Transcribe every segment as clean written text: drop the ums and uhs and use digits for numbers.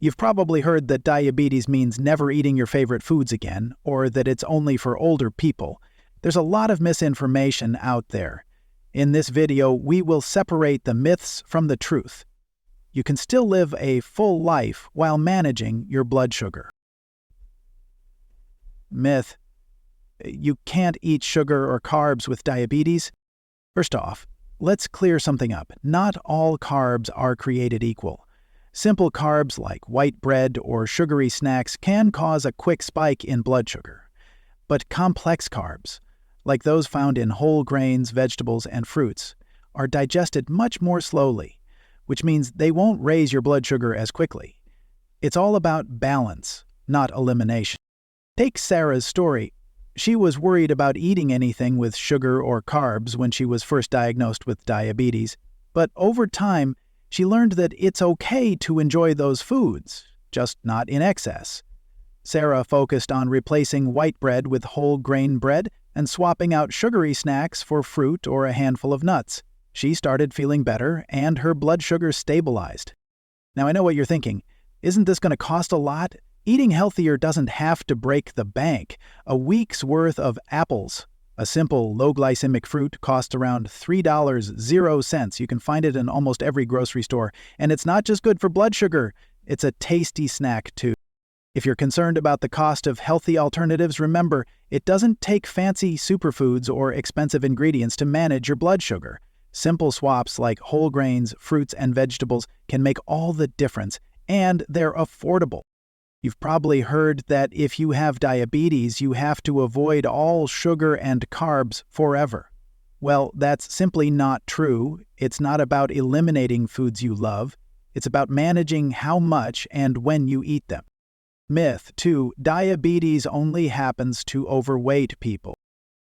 You've probably heard that diabetes means never eating your favorite foods again, or that it's only for older people. There's a lot of misinformation out there. In this video, we will separate the myths from the truth. You can still live a full life while managing your blood sugar. Myth: you can't eat sugar or carbs with diabetes. First off, let's clear something up. Not all carbs are created equal. Simple carbs like white bread or sugary snacks can cause a quick spike in blood sugar. But complex carbs, like those found in whole grains, vegetables, and fruits, are digested much more slowly, which means they won't raise your blood sugar as quickly. It's all about balance, not elimination. Take Sarah's story. She was worried about eating anything with sugar or carbs when she was first diagnosed with diabetes, but over time, she learned that it's okay to enjoy those foods, just not in excess. Sarah focused on replacing white bread with whole grain bread and swapping out sugary snacks for fruit or a handful of nuts. She started feeling better, and her blood sugar stabilized. Now, I know what you're thinking. Isn't this going to cost a lot? Eating healthier doesn't have to break the bank. A week's worth of apples, a simple low-glycemic fruit, costs around $3.00. You can find it in almost every grocery store. And it's not just good for blood sugar, it's a tasty snack too. If you're concerned about the cost of healthy alternatives, remember, it doesn't take fancy superfoods or expensive ingredients to manage your blood sugar. Simple swaps like whole grains, fruits, and vegetables can make all the difference, and they're affordable. You've probably heard that if you have diabetes, you have to avoid all sugar and carbs forever. Well, that's simply not true. It's not about eliminating foods you love. It's about managing how much and when you eat them. Myth 2: diabetes only happens to overweight people.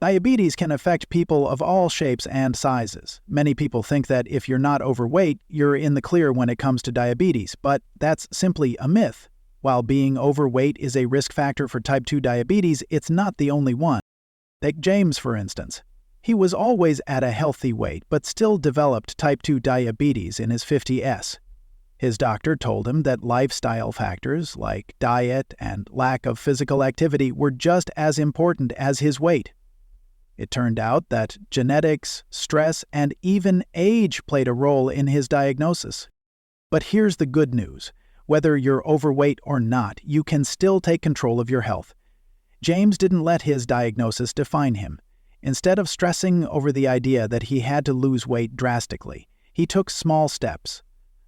Diabetes can affect people of all shapes and sizes. Many people think that if you're not overweight, you're in the clear when it comes to diabetes, but that's simply a myth. While being overweight is a risk factor for type 2 diabetes, it's not the only one. Take James, for instance. He was always at a healthy weight, but still developed type 2 diabetes in his 50s. His doctor told him that lifestyle factors like diet and lack of physical activity were just as important as his weight. It turned out that genetics, stress, and even age played a role in his diagnosis. But here's the good news. Whether you're overweight or not, you can still take control of your health. James didn't let his diagnosis define him. Instead of stressing over the idea that he had to lose weight drastically, he took small steps.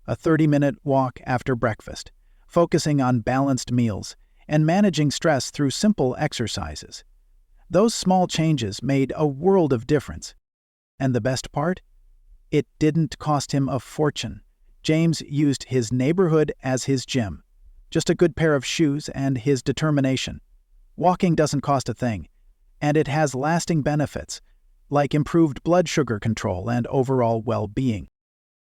A 30-minute walk after breakfast, focusing on balanced meals, and managing stress through simple exercises. Those small changes made a world of difference. And the best part? It didn't cost him a fortune. James used his neighborhood as his gym. Just a good pair of shoes and his determination. Walking doesn't cost a thing, and it has lasting benefits, like improved blood sugar control and overall well-being.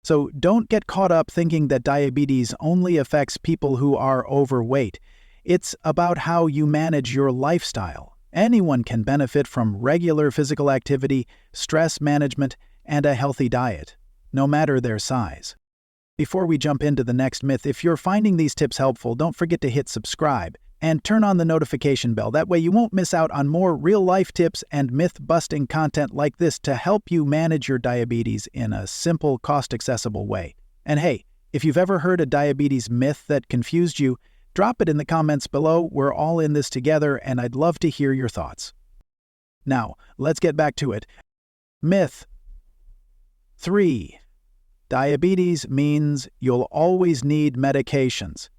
So don't get caught up thinking that diabetes only affects people who are overweight. It's about how you manage your lifestyle. Anyone can benefit from regular physical activity, stress management, and a healthy diet, no matter their size. Before we jump into the next myth, if you're finding these tips helpful, don't forget to hit subscribe and turn on the notification bell. That way you won't miss out on more real-life tips and myth-busting content like this to help you manage your diabetes in a simple, cost-accessible way. And hey, if you've ever heard a diabetes myth that confused you, drop it in the comments below. We're all in this together, and I'd love to hear your thoughts. Now, let's get back to it. Myth 3. Diabetes means you'll always need medications.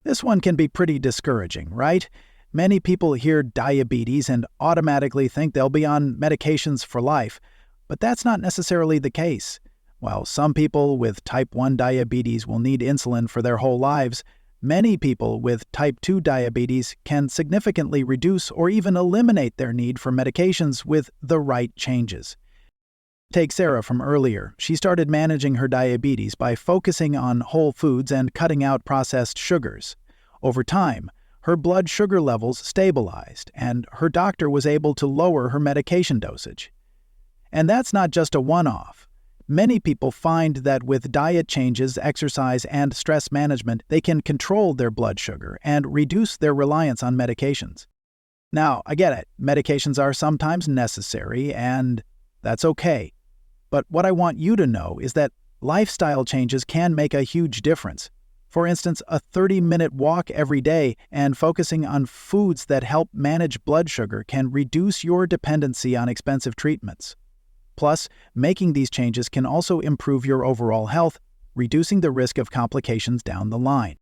This one can be pretty discouraging, right? Many people hear diabetes and automatically think they'll be on medications for life, but that's not necessarily the case. While some people with type 1 diabetes will need insulin for their whole lives, many people with type 2 diabetes can significantly reduce or even eliminate their need for medications with the right changes. Take Sarah from earlier. She started managing her diabetes by focusing on whole foods and cutting out processed sugars. Over time, her blood sugar levels stabilized, and her doctor was able to lower her medication dosage. And that's not just a one-off. Many people find that with diet changes, exercise, and stress management, they can control their blood sugar and reduce their reliance on medications. Now, I get it, medications are sometimes necessary, and that's okay. But what I want you to know is that lifestyle changes can make a huge difference. For instance, a 30-minute walk every day and focusing on foods that help manage blood sugar can reduce your dependency on expensive treatments. Plus, making these changes can also improve your overall health, reducing the risk of complications down the line.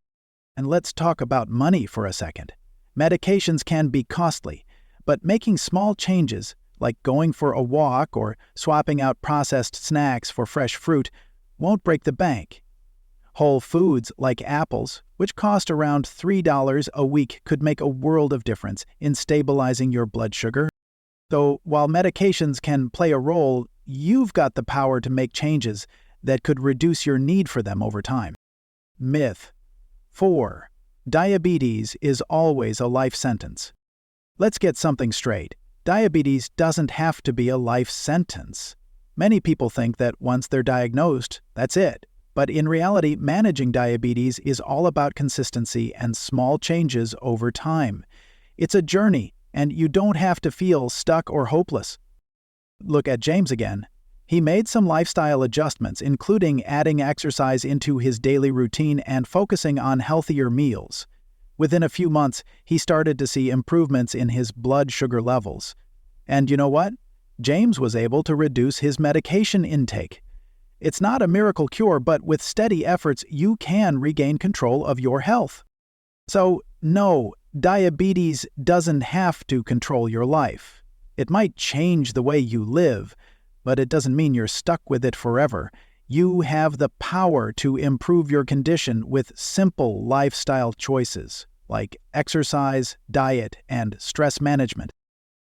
And let's talk about money for a second. Medications can be costly, but making small changes, like going for a walk or swapping out processed snacks for fresh fruit, won't break the bank. Whole foods like apples, which cost around $3 a week, could make a world of difference in stabilizing your blood sugar. So while medications can play a role, you've got the power to make changes that could reduce your need for them over time. Myth 4. Diabetes is always a life sentence. Let's get something straight. Diabetes doesn't have to be a life sentence. Many people think that once they're diagnosed, that's it. But in reality, managing diabetes is all about consistency and small changes over time. It's a journey, and you don't have to feel stuck or hopeless. Look at James again. He made some lifestyle adjustments, including adding exercise into his daily routine and focusing on healthier meals. Within a few months, he started to see improvements in his blood sugar levels. And you know what? James was able to reduce his medication intake. It's not a miracle cure, but with steady efforts, you can regain control of your health. So, no, diabetes doesn't have to control your life. It might change the way you live, but it doesn't mean you're stuck with it forever. You have the power to improve your condition with simple lifestyle choices, like exercise, diet, and stress management.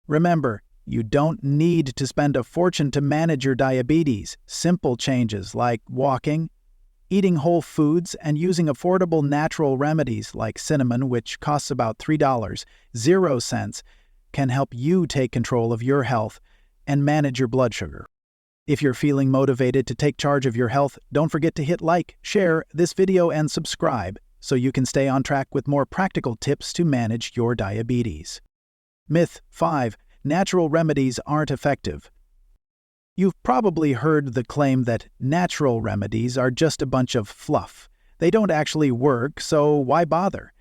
Remember, you don't need to spend a fortune to manage your diabetes. Simple changes like walking, eating whole foods, and using affordable natural remedies like cinnamon, which costs about $3.00, can help you take control of your health and manage your blood sugar. If you're feeling motivated to take charge of your health, don't forget to hit like, share this video, and subscribe so you can stay on track with more practical tips to manage your diabetes. Myth 5. Natural remedies aren't effective. You've probably heard the claim that natural remedies are just a bunch of fluff. They don't actually work, so why bother?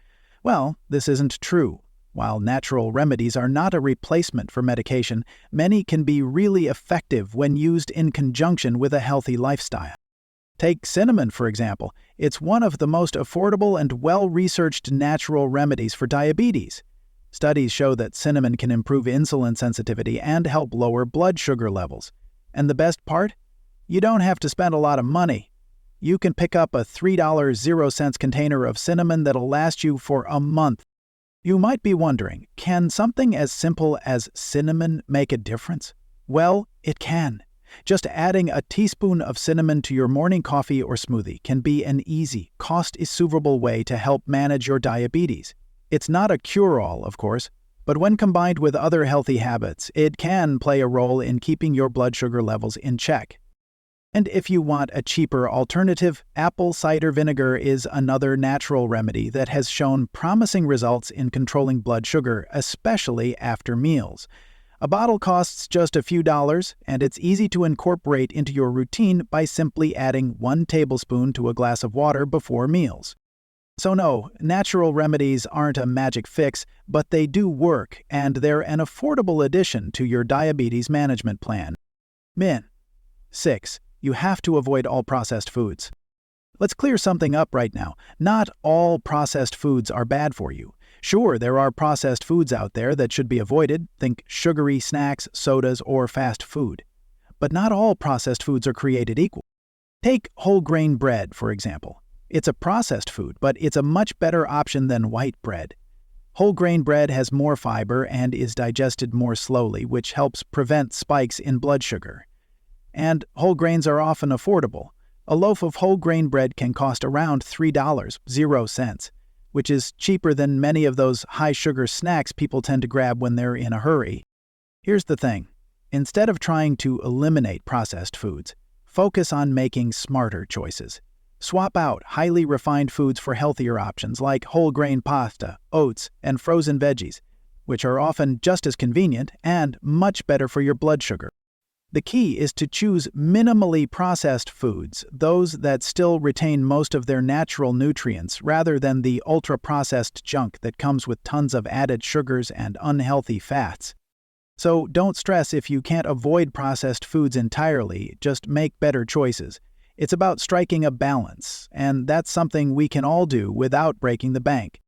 Well, this isn't true. While natural remedies are not a replacement for medication, many can be really effective when used in conjunction with a healthy lifestyle. Take cinnamon, for example. It's one of the most affordable and well-researched natural remedies for diabetes. Studies show that cinnamon can improve insulin sensitivity and help lower blood sugar levels. And the best part? You don't have to spend a lot of money. You can pick up a $3.00 container of cinnamon that'll last you for a month. You might be wondering, can something as simple as cinnamon make a difference? Well, it can. Just adding a teaspoon of cinnamon to your morning coffee or smoothie can be an easy, cost-effective way to help manage your diabetes. It's not a cure-all, of course, but when combined with other healthy habits, it can play a role in keeping your blood sugar levels in check. And if you want a cheaper alternative, apple cider vinegar is another natural remedy that has shown promising results in controlling blood sugar, especially after meals. A bottle costs just a few dollars, and it's easy to incorporate into your routine by simply adding 1 tablespoon to a glass of water before meals. So no, natural remedies aren't a magic fix, but they do work, and they're an affordable addition to your diabetes management plan. Myth 6. You have to avoid all processed foods. Let's clear something up right now. Not all processed foods are bad for you. Sure, there are processed foods out there that should be avoided. Think sugary snacks, sodas, or fast food. But not all processed foods are created equal. Take whole grain bread, for example. It's a processed food, but it's a much better option than white bread. Whole grain bread has more fiber and is digested more slowly, which helps prevent spikes in blood sugar. And whole grains are often affordable. A loaf of whole grain bread can cost around $3.00, which is cheaper than many of those high-sugar snacks people tend to grab when they're in a hurry. Here's the thing. Instead of trying to eliminate processed foods, Focus on making smarter choices. Swap out highly refined foods for healthier options like whole grain pasta, oats, and frozen veggies, which are often just as convenient and much better for your blood sugar. The key is to choose minimally processed foods, those that still retain most of their natural nutrients, rather than the ultra-processed junk that comes with tons of added sugars and unhealthy fats. So don't stress if you can't avoid processed foods entirely, just make better choices. It's about striking a balance, and that's something we can all do without breaking the bank.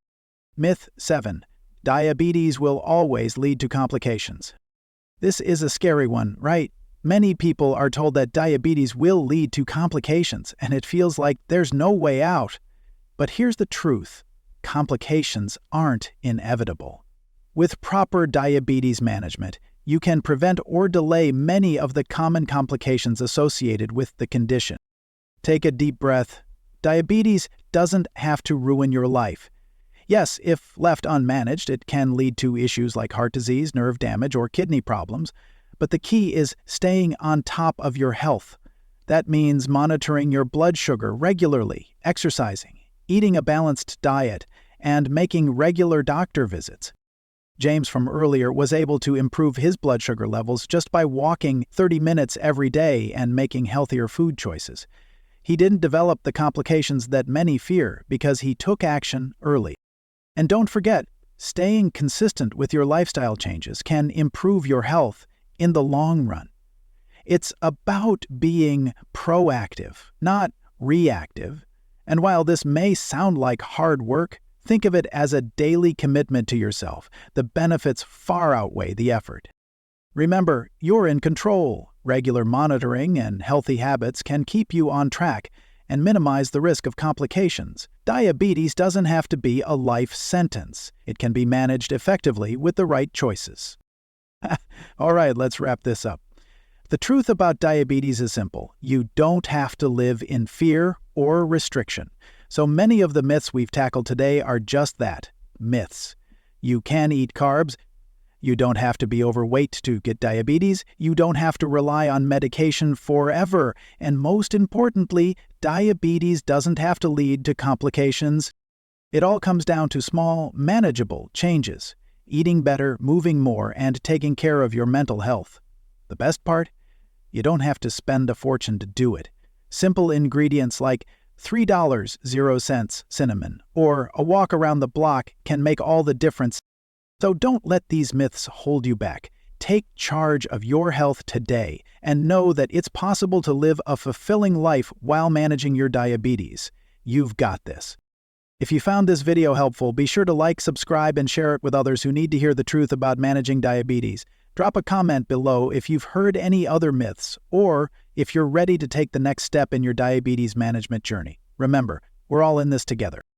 Myth 7. Diabetes will always lead to complications. This is a scary one, right? Many people are told that diabetes will lead to complications, and it feels like there's no way out. But here's the truth. Complications aren't inevitable. With proper diabetes management, you can prevent or delay many of the common complications associated with the condition. Take a deep breath. Diabetes doesn't have to ruin your life. Yes, if left unmanaged, it can lead to issues like heart disease, nerve damage, or kidney problems. But the key is staying on top of your health. That means monitoring your blood sugar regularly, exercising, eating a balanced diet, and making regular doctor visits. James from earlier was able to improve his blood sugar levels just by walking 30 minutes every day and making healthier food choices. He didn't develop the complications that many fear because he took action early. And don't forget, staying consistent with your lifestyle changes can improve your health in the long run. It's about being proactive, not reactive. And while this may sound like hard work, think of it as a daily commitment to yourself. The benefits far outweigh the effort. Remember, you're in control. Regular monitoring and healthy habits can keep you on track and minimize the risk of complications. Diabetes doesn't have to be a life sentence. It can be managed effectively with the right choices. All right, let's wrap this up. The truth about diabetes is simple. You don't have to live in fear or restriction. So many of the myths we've tackled today are just that, myths. You can eat carbs. You don't have to be overweight to get diabetes. You don't have to rely on medication forever. And most importantly, diabetes doesn't have to lead to complications. It all comes down to small, manageable changes. Eating better, moving more, and taking care of your mental health. The best part? You don't have to spend a fortune to do it. Simple ingredients like $3.00 cinnamon or a walk around the block can make all the difference. So don't let these myths hold you back. Take charge of your health today and know that it's possible to live a fulfilling life while managing your diabetes. You've got this. If you found this video helpful, be sure to like, subscribe, and share it with others who need to hear the truth about managing diabetes. Drop a comment below if you've heard any other myths or if you're ready to take the next step in your diabetes management journey. Remember, we're all in this together.